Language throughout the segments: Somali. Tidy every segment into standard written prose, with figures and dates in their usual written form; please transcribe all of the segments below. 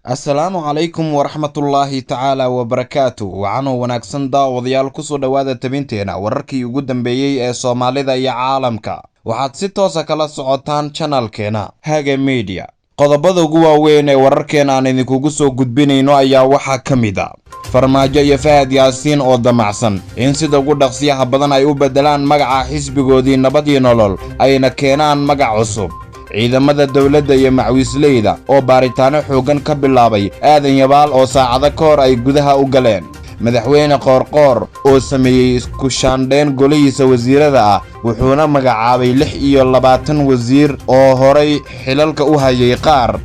Assalaamu calaykum waraxmatullaahi tacaala wabarakaatu. Waxaanu wanaagsan daawadayaal kusoo dhowaada tabinteena wararkii ugu dambeeyey ee Soomaalida iyo caalamka. Waxaad si toos ah kala socotaan channelkeena Haga Media. Qodobada ugu waaweyn ee wararkeena aan idinkugu soo gudbinayno ayaa waxaa ka mid ah Farmaajo iyo Fahad Yaasiin oo damacsan in sida ugu dhaqsiyaha badan ay u bedelaan magaca xisbigoodii Nabad iyo Nolol ayna keenaan magac cusub. ciidamada dawladda iyo macwiisleyda oo baaritaano xoogan ka bilaabay aadan yabaal oo saacado ka hor ay gudaha u galeen. madaxweyne qoorqoor oo sameeyey isku shaandhayn golihiisa wasiirada ah wuxuuna magacaabay 26 wasiir oo horay xilalka u hayay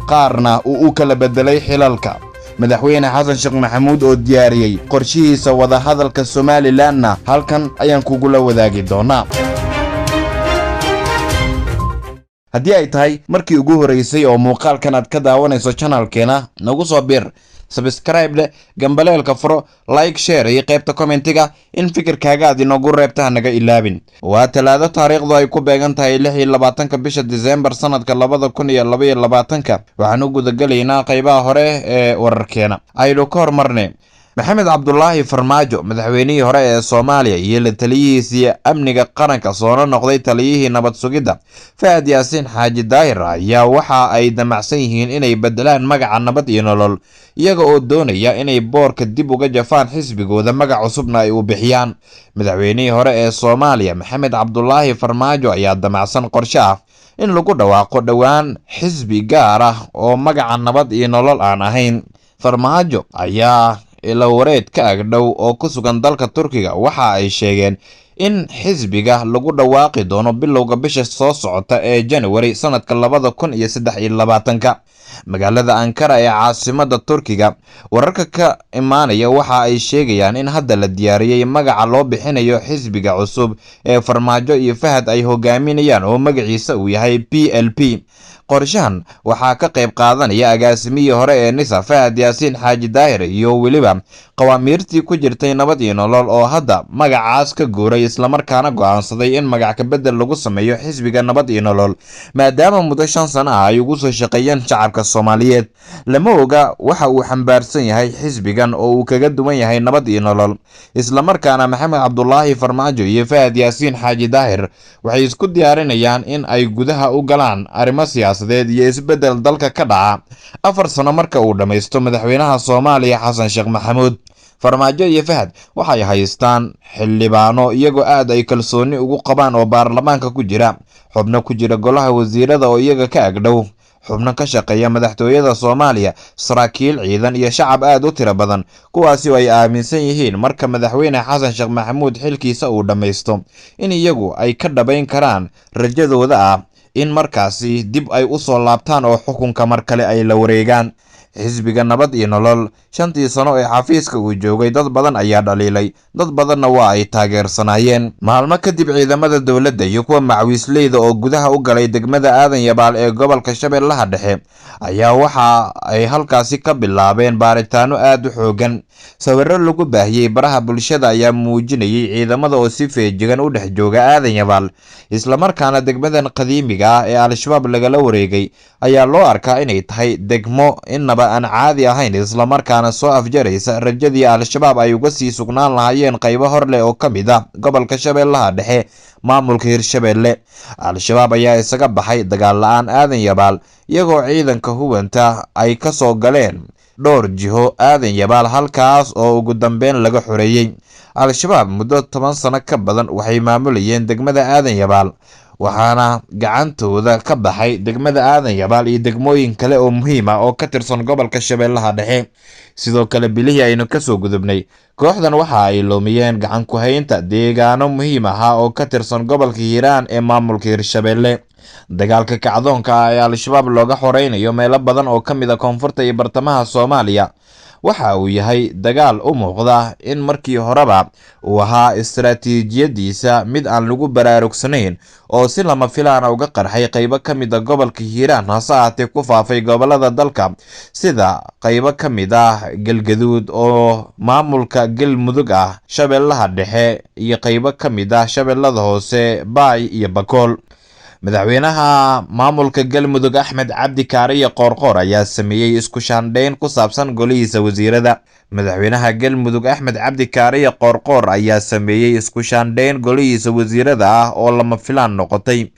qaarna uu u kala bedelay xilalka. madaxweyne xasan sheekh maxamuud oo diyaariyey qorshihiisa wadahadalka Somalilandna halkan ayaan kugula wadaagi doonaa. haddii ay tahay markii ugu horeysay oo muuqaalkan aad ka daawanayso channelkeena nagu soo bir subscribe le gambaleelka furo like share iyo qaybta commentiga in fikirkaaga aad inoogu reebta naga ilaabin. waa talaado taariikhdu ay ku beegan tahay 26 bisha December sanadka 2022 waxaan u gudagalaynaa qaybaha hore ee wararkeena. aynu ka hormarnay maxamed cabdullaahi farmaajo madaxweynihii hore ee Soomaaliya iyo la taliyihiisa amniga qaranka soo noqday taliyihii nabad sugidda Fahad Yaasiin Xaaji Daahir ayaa waxa ay damacsan yihiin inay bedelaan magaca Nabad iyo Nolol iyaga oo doonaya inay boorka dib uga jafaan xisbigooda magac cusubna ay u bixiyaan. madaxweynihii hore ee Soomaaliya maxamed cabdullaahi farmaajo ayaa damacsan qorshe ah in lagu dhawaaqo dhowaan xisbi gaar ah oo magaca Nabad iyo Nolol aan ahayn. farmaajo ayaa ila wareed ka agdhow oo ku sugan dalka Turkiga waxa ay sheegeen in xisbiga lagu dhawaaqi doono bilowga bisha soo socota ee January sanadka 2023 magaalada Ankara ee caasimadda Turkiga. wararka ka imaanaya waxa ay sheegayaan in hadda la diyaariyay magaca loo bixinayo xisbiga cusub ee Farmaajo iyo Fahad ay hogaaminayaan oo magaciisa uu yahay PLP. qorshahan waxaa ka qayb qaadanaya agaasimihii hore ee NISA Fahad Yaasiin Xaaji Daahir iyo weliba qawaamiirtii ku jirtay Nabad iyo Nolol oo hadda magacaas ka guuray islamarkaana go'aansaday in magac ka bedel lagu sameeyo xisbiga Nabad iyo Nolol maadaama muddo 5 sano ah ay ugu soo shaqeeyeen shacabka Soomaaliyeed. lama oga waxa uu xambaarsan yahay xisbigan oo uu kaga duwan yahay Nabad iyo Nolol. islamarkaana maxamed cabdullaahi farmaajo iyo Fahad Yaasiin Xaaji Daahir waxay isku diyaarinayaan in ay gudaha u galaan arrimo siyaasadeed iyo isbedel dalka ka dhaca 4 sano marka uu dhameysto madaxweynaha Soomaaliya Xasan Sheekh Maxamuud. farmaajo iyo Fahad waxay haystaan xildhibaano iyagoo aad ay kalsooni ugu qabaan oo baarlamaanka ku jira, xubno ku jira golaha wasiirada oo iyaga ka agdhow, xubno ka shaqeeya madaxtooyada Soomaaliya, saraakiil ciidan iyo shacab aad u tiro badan kuwaasi oo ay aaminsan yihiin marka madaxweyne Xasan Sheekh Maxamuud xilkiisa uu dhameysto in iyagu ay ka dhabayn karaan rajadooda ah in markaasi dib ay u soo laabtaan oo xukunka mar kale ay la wareegaan. xisbiga Nabad iyo Nolol 5 sano ee xafiiska uu joogay dad badan ayaa dhaliilay, dad badanna waa ay taageersanayeen. maalmo kadib ciidamada dawladda iyo kuwa macwiisleyda oo gudaha u galay degmada aadan yabaal ee gobolka Shabeellaha Dhexe ayaa waxa ay halkaasi ka bilaabeen baaritaano aad u xoogan. sawirro lagu baahiyay baraha bulshada ayaa muujinayay ciidamada oo si feejigan u dhex jooga aadan yabaal islamarkaana degmadan qadiimiga ah ee Al-Shabaab lagala wareegay ayaa loo arkaa inay tahay degmo inaba aan caadi ahayn islamarkaana soo afjaraysa rajadii Al-Shabaab ay uga sii sugnaan lahaayeen qaybo hor leh oo ka mid ah gobolka Shabeellaha Dhexe maamulka Hirshabeelle. Al-Shabaab ayaa isaga baxay dagaal la'aan aadan yabaal iyagoo ciidanka hubanta ay ka soo galeen dhowr jiho aadan yabaal halkaas oo ugu dambeyn laga xoreeyay. Al-Shabaab muddo 10 sano ka badan waxay maamulayeen degmada aadan yabaal waxaana gacantooda ka baxay degmada aadan yabaal iyo degmooyin kale oo muhiim ah oo ka tirsan gobolka Shabeellaha Dhexe. sidoo kale bilihii aynu ka soo gudubnay kooxdan waxa ay loomiyeen gacan ku haynta deegaano muhiim ah oo ka tirsan gobolka Hiiraan ee maamulka Hirshabeelle. dagaalka kacdoonka ee Al-Shabaab looga xoreynayo meelo badan oo ka mid ah koonfurta iyo bartamaha Soomaaliya waxa uu yahay dagaal u muuqda in markii horeba uu ahaa istiraatiijiyadiisa mid aan lagu baraarugsanayn oo si lama filaan uga qarxay qaybo ka mid ah gobolka Hiiraan hase ahaatee ku faafay gobolada dalka sida qaybo ka mid ah Galgaduud oo maamulka Galmudug ah, Shabeellaha Dhexe iyo qaybo ka mid ah Shabeellada Hoose, Baay iyo Bakool. madaxweynaha maamulka galmudug Axmed Cabdi Kaariye Qoorqoor ayaa sameeyay isku shaandhayn ku saabsan golihiisa wasiirada. madaxweynaha galmudug Axmed Cabdi Kaariye Qoorqoor ayaa sameeyay isku shaandhayn golihiisa wasiirada ah oo lama filaan noqotay.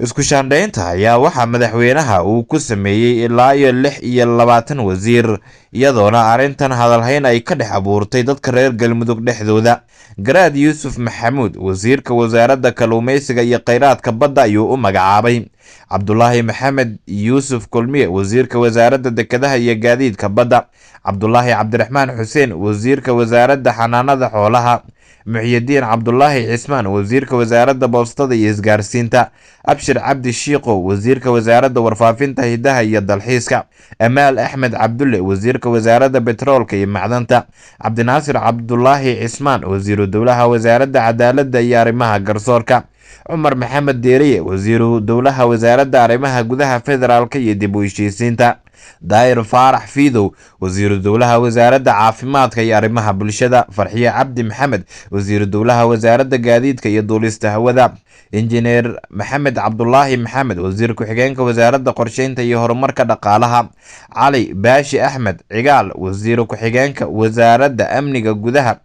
isku shaandhaynta ayaa waxaa madaxweynaha uu ku sameeyay ilaa 26 wasiir, iyadoona arrintan hadalhayn ay ka dhex abuurtay dadka reer galmudug dhexdooda. Garaad Yuusuf Maxamuud wasiirka wasaaradda kalluumeysiga iyo kheyraadka badda ayuu u magacaabay. Cabdulaahi Maxamed Yuusuf Kulmiye wasiirka wasaaradda dekedaha iyo gaadiidka badda. Cabdulaahi Cabdiraxmaan Xuseen wasiirka wasaaradda xanaanada xoolaha. Muxyidiin Cabdulaahi Cismaan wasiirka wasaaradda boostada iyo isgaarsiinta. Abshir Cabdi Shiiqo wasiirka wasaaradda warfaafinta hidaha iyo dalxiiska. Amaal Axmed Cabdulle wasiirka wasaaradda betroolka iyo macdanta. Cabdinaasir Cabdulaahi Cismaan wasiiru dowlaha wasaaradda cadaaladda iyo arrimaha garsoorka. Cumar Maxamed Deeriye wasiiru dowlaha wasaaradda arrimaha gudaha federaalka iyo dib u heshiisiinta. Daayir Faarax Fiidow wasiiru dowlaha wasaaradda caafimaadka iyo arrimaha bulshada. Farxiye Cabdi Maxamed wasiiru dowlaha wasaaradda gaadiidka iyo duulista hawada. Injineer Maxamed Cabdulaahi Maxamed wasiir ku-xigeenka wasaaradda qorsheynta iyo horumarka dhaqaalaha. Cali Baashi Axmed Cigaal wasiir ku-xigeenka wasaaradda amniga gudaha.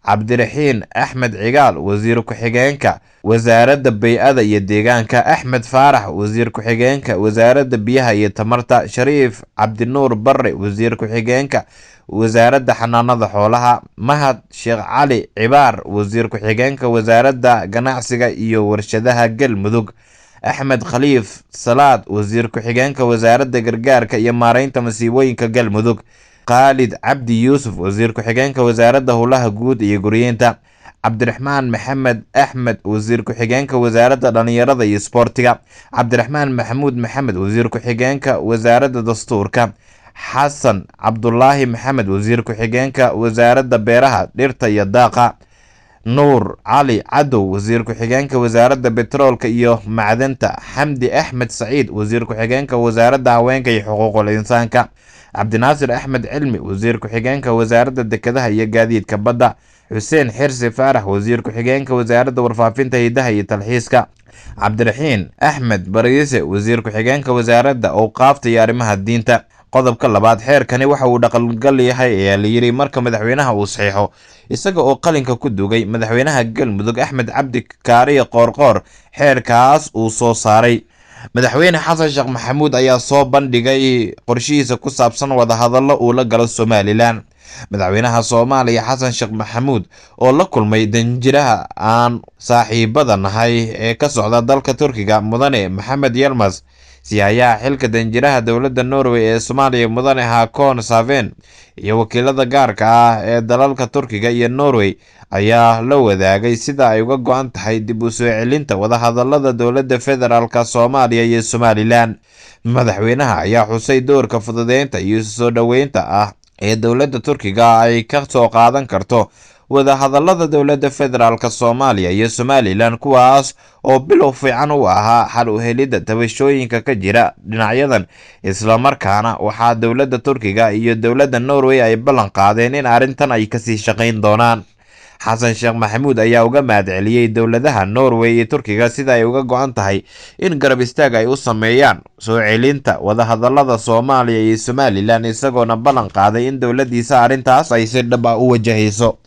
Cabdiraxiin Axmed Cigaal wasiir ku-xigeenka wasaaradda bay'ada iyo deegaanka. Axmed Faarax wasiir ku-xigeenka wasaaradda biyaha iyo tamarta. Shariif Cabdinuur Barre wasiir ku-xigeenka wasaaradda xanaanada xoolaha. Mahad Sheekh Cali Cibaar wasiir ku-xigeenka wasaaradda ganacsiga iyo warshadaha galmudug. Axmed Khaliif Salaad wasiir ku-xigeenka wasaaradda gargaarka iyo maareynta masiibooyinka galmudug. Khalid Cabdi Yuusuf wasiir ku-xigeenka wasaaradda howlaha guud iyo guryeynta. Cabdiraxmaan Maxamed Axmed wasiir ku-xigeenka wasaaradda dhalinyarada iyo isboortiga. Cabdiraxmaan Maxamuud Maxamed wasiir ku-xigeenka wasaaradda dastuurka. Xasan Cabdulaahi Maxamed wasiir ku-xigeenka wasaaradda beeraha, dhirta iyo daaqa. Nuur Cali Cadow wasiir ku-xigeenka wasaaradda betroolka iyo macdanta. Xamdi Axmed Saciid wasiir ku-xigeenka wasaaradda haweenka iyo xuquuqul insaanka. Cabdinaasir Axmed Cilmi wasiir ku-xigeenka wasaaradda dekedaha iyo gaadiidka badda. Xuseen Xirsi Faarax wasiir ku-xigeenka wasaaradda warfaafinta hidaha iyo talxiiska. Cabdiraxiin Axmed Bariise wasiir ku-xigeenka wasaaradda awqaafta iyo arrimaha diinta. qodobka labaad xeerkani waxa uu dhaqangal yahay ayaa la yiri marka madaxweynaha uu saxiixo isaga oo qalinka ku dugay madaxweynaha galmudug Axmed Cabdi Kaariye Qoorqoor xeerkaas uu soo saaray. madaxweyne xasan sheekh maxamuud ayaa soo bandhigay qorshihiisa ku saabsan wada hadallo uu la galo Somaliland. madaxweynaha Soomaaliya xasan sheekh maxamuud oo la kulmay danjiraha aan saaxiibada nahay ee ka socda dalka Turkiga mudane Maxamed Yilmaz siyaaya xilka danjiraha dowladda Norway ee Soomaaliya mudane Haakon Saven iyo wakiilada gaarka ah ee dalalka Turkiga iyo Norway ayaa la wadaagay sida ay uga go'an tahay dib u soo celinta wada hadallada dowladda federaalka Soomaaliya iyo Somaliland. madaxweynaha ayaa xusay doorka fududeynta iyo soo dhaweynta ah ee dowladda Turkiga ay ka soo qaadan karto wada hadallada dowladda federaalka Soomaaliya iyo Somaliland kuwaas oo bilow fiican u ahaa xal u helidda tabashooyinka ka jira dhinacyadan. isla markaana waxaa dowladda Turkiga iyo dowladda Norway ay ballan qaadeen in arrintan ay kasii shaqayn doonaan. xasan sheekh maxamuud ayaa uga mahadceliyay dowladaha Norway iyo Turkiga sida ay uga go'an tahay in garab istaag ay u sameeyaan soo celinta wada hadallada Soomaaliya iyo Somaliland isagoona ballan qaaday in dowladiisa arrintaas ay si dhab ah u wajahayso.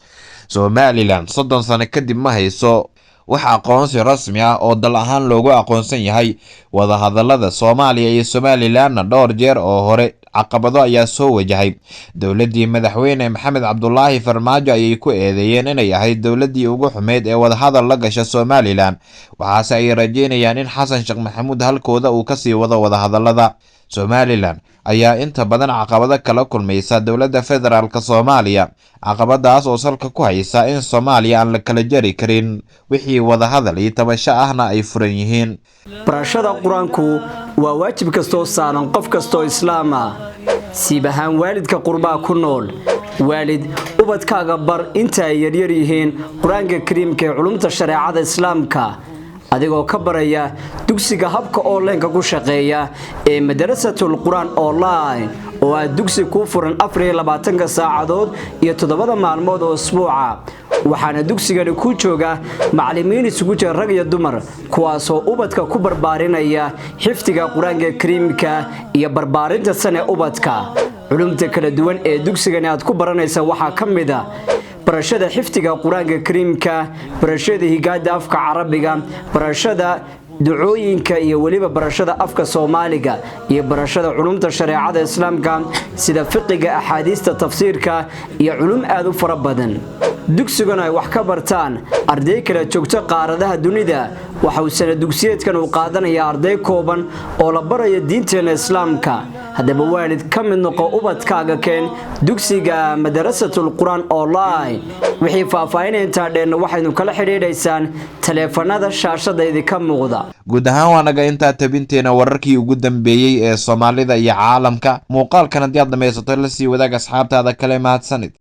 Somaliland 30 sano kadib ma hayso wax aqoonsi rasmi ah oo dal ahaan loogu aqoonsan yahay. wada hadallada Soomaaliya iyo Somaliland dhowr jeer oo hore caqabado ayaa soo wajahay. dowladii madaxweyne Maxamed Cabdulaahi Farmaajo ayay ku eedeeyeen inay ahayd dowladii ugu xumeed ee wada hadal la gasha Somaliland, waxaase ay rajeynayaan in xasan sheekh maxamuud halkooda uu ka sii wado wada hadallada. Somaliland ayaa inta badan caqabado kala kulmaysa dowladda federaalka Soomaaliya, caqabadaas oo salka ku haysa in Soomaaliya aan la kala jari karin wixii wada hadal iyo tabasho ahna ay furan yihiin. barashada quraanku waa waajib kasto saaran qof kasto islaam ah, siibahan waalidka qurbaa ku nool. waalid ubadkaaga bar inta ay yaryar yihiin quraanka kariimka ee culumta shariicada islaamka adigoo ka baraya dugsiga habka online-ka ku shaqeeya ee madrasatul quraan online oo dugsi ku furan 24 saacadood iyo 7 maalmood oo usbuuca. waxaana dugsigani ku jooga macallimiin isugu jira rag iyo dumar kuwaasoo ubadka ku barbaarinaya xifdiga quraanka kariimka iyo barbaarinta sane ubadka culumta kala duwan ee dugsigani aad ku baranaysa waxaa ka mid ah barashada xifdiga quraanka kariimka barashada higaada afka carabiga barashada ducooyinka iyo waliba barashada afka Soomaaliga iyo barashada culumta shariicada islaamka sida fiqiga axaadiista tafsiirka iyo culum aad u fara badan dugsigana ay wax ka bartaan arday kala joogta qaaradaha dunida waxa uu sanad dugsiyeedkan uu qaadanayaa arday kooban oo la barayo diinteena islaamka haddaba waalid ka mid noqo ubadkaaga keen dugsiga madrasatul quraan online wixii faahfaahin inta dheer waxaynu kala xiriireysaan taleefanada shaashada idinka muuqda guud ahaan waa naga inta tabinteena wararkii ugu dambeeyay ee Soomaalida iyo caalamka muuqaalkan haddii aad dhamaysato la sii wadaag asxaabtaada kale mahadsanid